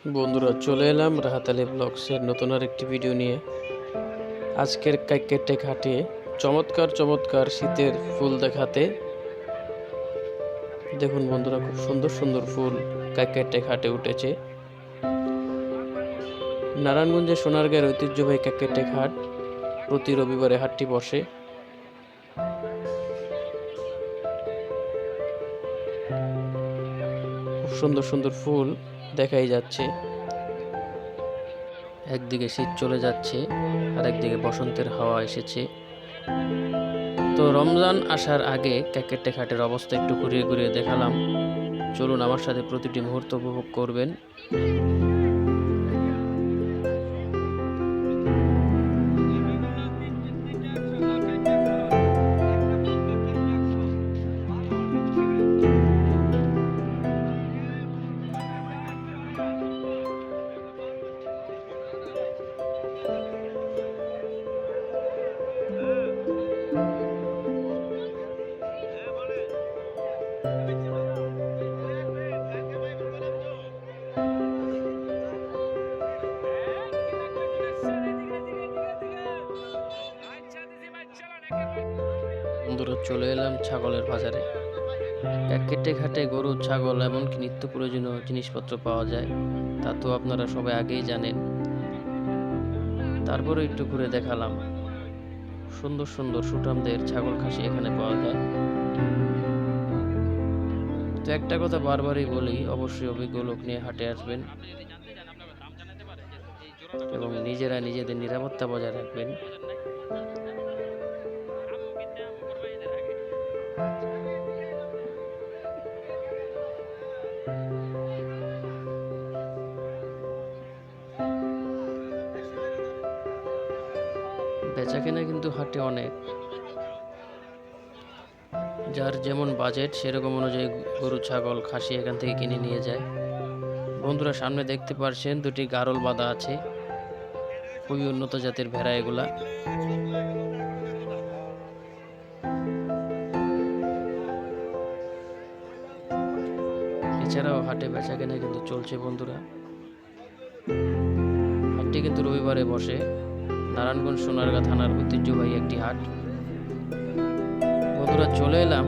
বন্ধুরা, চলে এলাম রাহাত আলী ব্লগসের নতুন আর একটি ভিডিও নিয়ে। আজকের কাইকেটেক হাটে চমৎকার চমৎকার শীতের ফুল দেখাতে। দেখুন বন্ধুরা, খুব সুন্দর সুন্দর ফুল কাইকেটেক হাটে উঠেছে। নারায়ণগঞ্জের সোনারগাঁয়ের ঐতিহ্যবাহী কাইকেটেক হাট, প্রতি রবিবারে হাটটি বসে। খুব সুন্দর সুন্দর ফুল দেখাই যাচ্ছে। একদিকে শীত চলে যাচ্ছে আর একদিকে বসন্তের হাওয়া এসেছে। তো রমজান আসার আগে কাইকেটেক হাটের অবস্থা একটু ঘুরিয়ে ঘুরিয়ে দেখালাম। চলুন আমার সাথে প্রতিটি মুহূর্ত উপভোগ করবেন। বন্ধুরা, চলে এলাম ছাগলের বাজারে। কাইকেটেক হাটে গরু, ছাগল এমনকি নিত্য প্রয়োজনীয় জিনিসপত্র পাওয়া যায়, তা তো আপনারা সবাই আগেই জানেন। তারপরে একটু ঘুরে দেখালাম। সুন্দর সুন্দর সুঠামদের ছাগল খাসি এখানে পাওয়া যায়। তো একটা কথা বারবারই বলি, অবশ্যই অভিজ্ঞ লোক নিয়ে হাটে আসবেন এবং নিজেরা নিজেদের নিরাপত্তা বজায় রাখবেন। বেচাকেনা কিন্তু হাটে অনেক, যার যেমন বাজেট সেরকম অনুযায়ী গরু, ছাগল, খাসি এখান থেকে কিনে নিয়ে যায়। বন্ধুরা, সামনে দেখতে পাচ্ছেন দুটি গারল বাঁধা আছে, খুবই উন্নত জাতের ভেড়া এগুলা। এছাড়াও হাটে বেচাকেনা কিন্তু চলছে বন্ধুরা। হাটটি কিন্তু রবিবারে বসে। নারায়ণগঞ্জ সোনারগাঁ থানার ঐতিহ্যবাহী একটি হাট। বন্ধুরা, চলে এলাম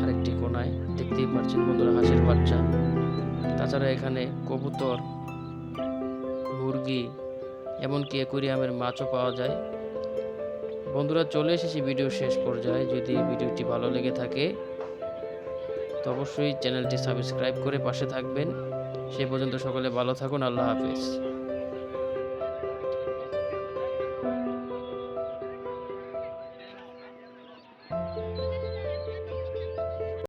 আরেকটি কোনায়। দেখতেই পাচ্ছেন বন্ধুরা, হাঁসের বাচ্চা, তাছাড়া এখানে কবুতর, মুরগি, এমনকি অ্যাকুরিয়ামের মাছও পাওয়া যায়। বন্ধুরা, চলে এসেছি ভিডিও শেষ পর্যায়ে। যদি ভিডিওটি ভালো লেগে থাকে তো অবশ্যই চ্যানেলটি সাবস্ক্রাইব করে পাশে থাকবেন। সে পর্যন্ত সকলে ভালো থাকুন। আল্লাহ হাফেজ।